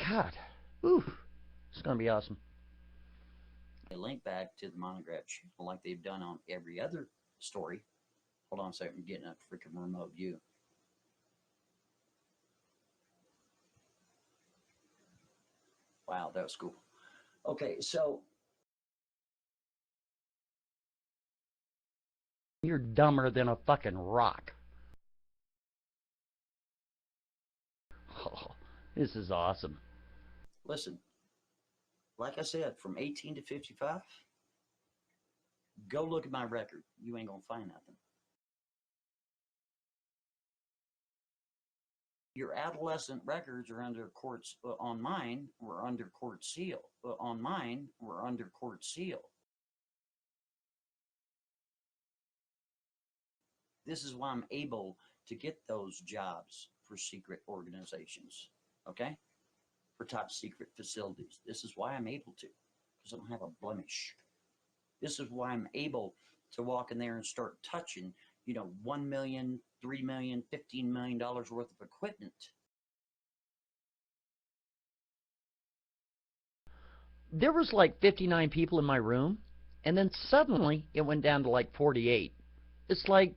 God. Ooh. It's going to be awesome. A link back to the Montagraph channel like they've done on every other story. Hold on a second, I'm getting a freaking remote view. Wow, that was cool. Okay, so you're dumber than a fucking rock. Oh, this is awesome. Listen, like I said, from 18 to 55, go look at my record. You ain't gonna find nothing. Your adolescent records are under courts. On mine, we're under court seal. On mine, we're under court seal. This is why I'm able to get those jobs for secret organizations, okay? For top secret facilities. This is why I'm able to, because I don't have a blemish. This is why I'm able to walk in there and start touching, $1 million, $3 million, $15 million worth of equipment. There was like 59 people in my room, and then suddenly it went down to like 48. It's like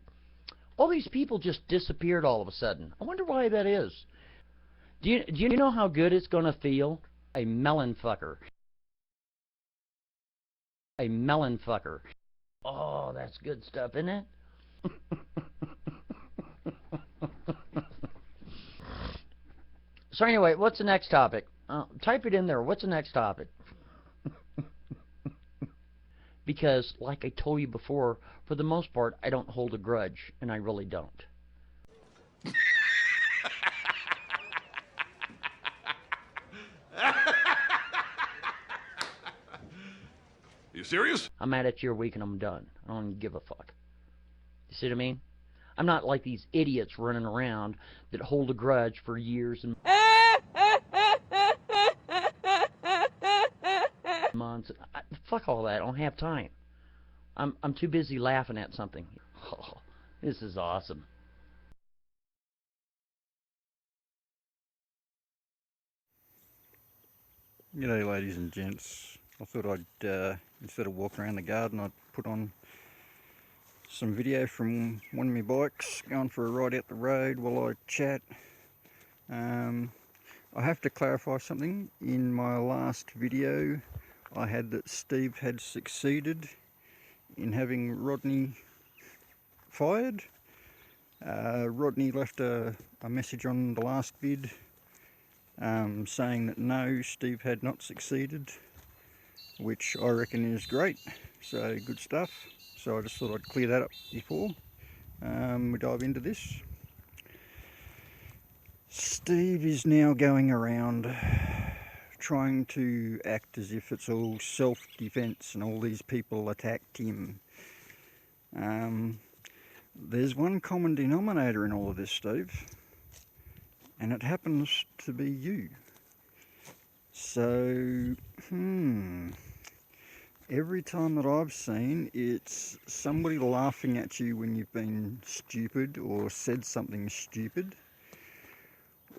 all these people just disappeared all of a sudden. I wonder why that is. Do you know how good it's going to feel? A melon fucker. A melon fucker. Oh, that's good stuff, isn't it? So anyway, what's the next topic? Type it in there. What's the next topic? Because, like I told you before, for the most part, I don't hold a grudge, and I really don't. You serious? I'm mad at your week and I'm done. I don't give a fuck. You see what I mean? I'm not like these idiots running around that hold a grudge for years and months. Fuck all that. I don't have time. I'm too busy laughing at something. Oh, this is awesome. G'day ladies and gents. I thought I'd, instead of walking around the garden, I'd put on some video from one of my bikes, going for a ride out the road while I chat. I have to clarify something. In my last video I had that Steve had succeeded in having Rodney fired. Rodney left a message on the last vid saying that no, Steve had not succeeded, which I reckon is great, so good stuff. So I just thought I'd clear that up before we dive into this. Steve is now going around trying to act as if it's all self-defense and all these people attacked him. There's one common denominator in all of this, Steve, and it happens to be you. So, every time that I've seen, it's somebody laughing at you when you've been stupid or said something stupid,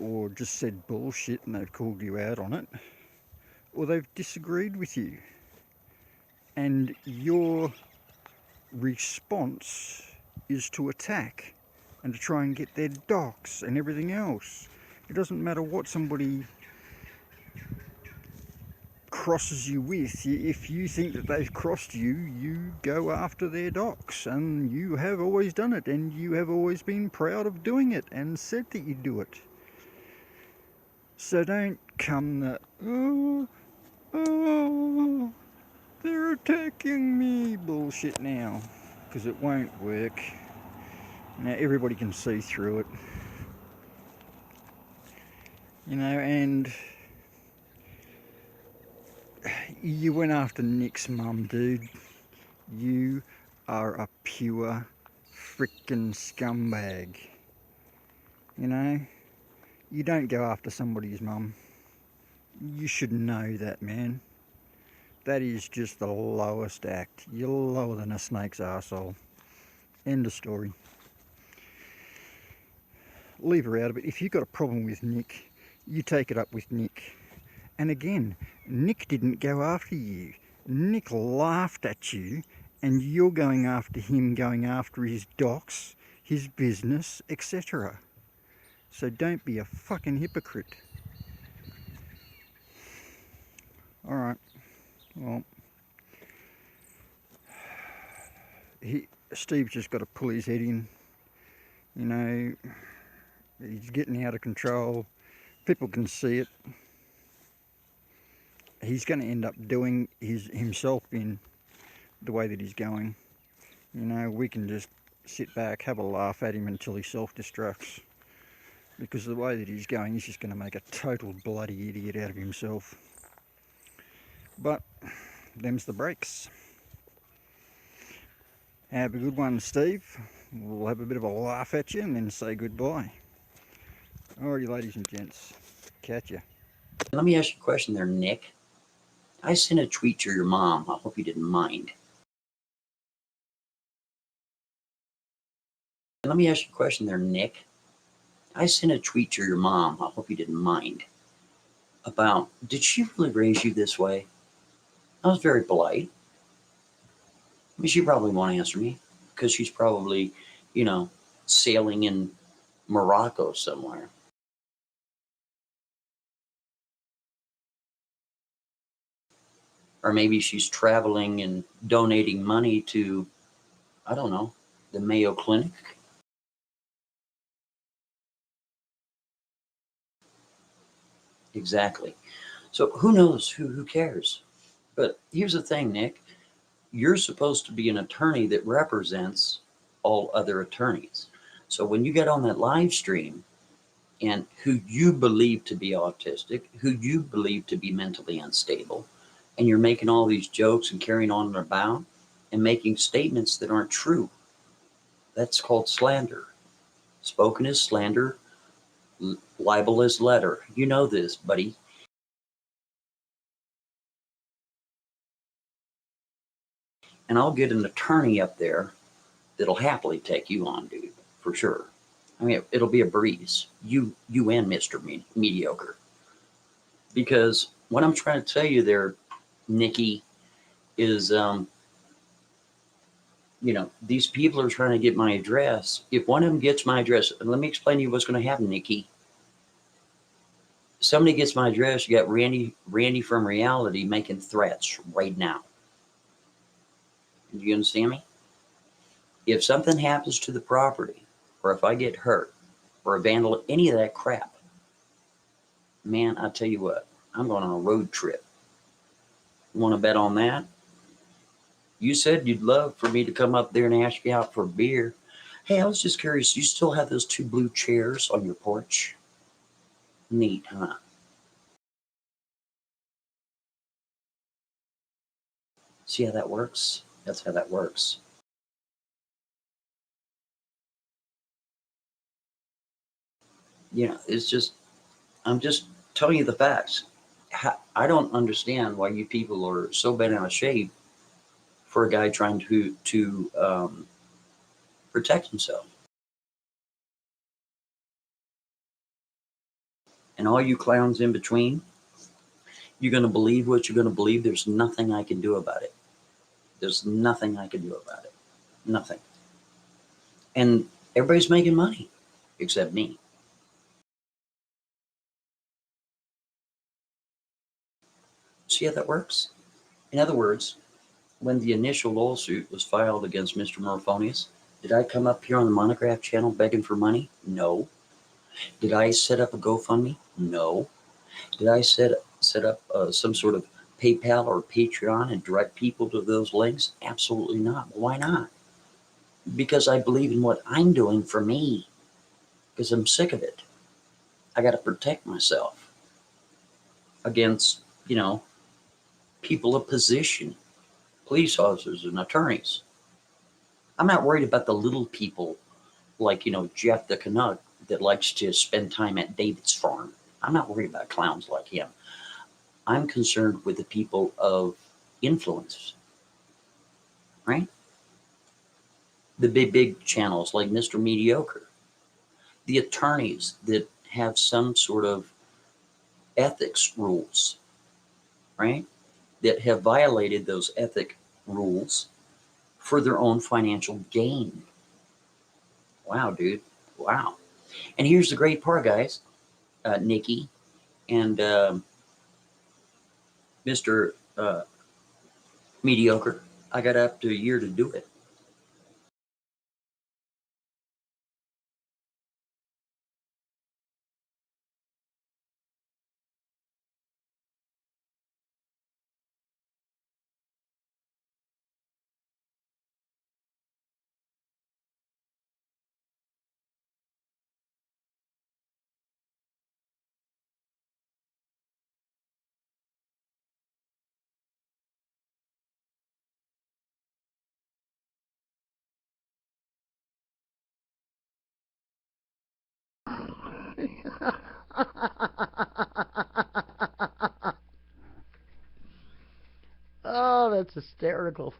or just said bullshit and they've called you out on it, or they've disagreed with you. And your response is to attack and to try and get their docs and everything else. It doesn't matter what somebody crosses you with. If you think that they've crossed you, you go after their docs, and you have always done it, and you have always been proud of doing it and said that you do it. So don't come that, oh, they're attacking me bullshit now, because it won't work. Now everybody can see through it, and you went after Nick's mum, dude. You are a pure frickin' scumbag. You don't go after somebody's mum. You should know that, man. That is just the lowest act. You're lower than a snake's arsehole. End of story. Leave her out of it. If you've got a problem with Nick, you take it up with Nick. And again, Nick didn't go after you. Nick laughed at you, and you're going after him, going after his docs, his business, etc. So don't be a fucking hypocrite. Alright, well, Steve's just got to pull his head in. You know, he's getting out of control. People can see it. He's going to end up doing himself in the way that he's going. You know, we can just sit back, have a laugh at him until he self-destructs. Because the way that he's going, he's just going to make a total bloody idiot out of himself. But, them's the breaks. Have a good one, Steve. We'll have a bit of a laugh at you and then say goodbye. Alrighty, ladies and gents. Catch ya. Let me ask you a question there, Nick. I sent a tweet to your mom. I hope you didn't mind. Let me ask you a question there, Nick. I sent a tweet to your mom. I hope you didn't mind. About, did she really raise you this way? I was very polite. I mean, she probably won't answer me because she's probably, you know, sailing in Morocco somewhere. Or maybe she's traveling and donating money to, I don't know, the Mayo Clinic. Exactly. So who knows? Who cares? But here's the thing, Nick. You're supposed to be an attorney that represents all other attorneys. So when you get on that live stream and who you believe to be autistic, who you believe to be mentally unstable, and you're making all these jokes and carrying on about and making statements that aren't true, that's called slander. Spoken is slander, libel is letter. You know this, buddy. And I'll get an attorney up there that'll happily take you on, dude, for sure. I mean, it'll be a breeze. You and Mr. Mediocre. Because what I'm trying to tell you there, Nikki, is, you know, these people are trying to get my address. If one of them gets my address, and let me explain to you what's going to happen, Nikki. Somebody gets my address, you got Randy from Reality making threats right now. Do you understand me? If something happens to the property, or if I get hurt, or a vandal, any of that crap, man, I tell you what, I'm going on a road trip. You want to bet on that? You said you'd love for me to come up there and ask you out for a beer. Hey, I was just curious, do you still have those 2 blue chairs on your porch? Neat, huh? See how that works? That's how that works. You know, it's just, I'm just telling you the facts. I don't understand why you people are so bent out of shape for a guy trying to protect himself. And all you clowns in between, you're going to believe what you're going to believe. There's nothing I can do about it. There's nothing I can do about it. Nothing. And everybody's making money except me. See how that works? In other words, when the initial lawsuit was filed against Mr. Morphonius, did I come up here on the Montagraph channel begging for money? No. Did I set up a GoFundMe? No. Did I set up some sort of PayPal or Patreon and direct people to those links? Absolutely not. Why not? Because I believe in what I'm doing for me. Because I'm sick of it. I got to protect myself against, you know, people of position, police officers and attorneys. I'm not worried about the little people like, you know, Jeff the Canuck that likes to spend time at David's farm. I'm not worried about clowns like him. I'm concerned with the people of influence, right? The big channels like Mr. Mediocre. The attorneys that have some sort of ethics rules. right? That have violated those ethic rules for their own financial gain. Wow, dude. Wow. And here's the great part, guys. Nikki and Mr. Mediocre. I got up to a year to do it. Oh, that's hysterical.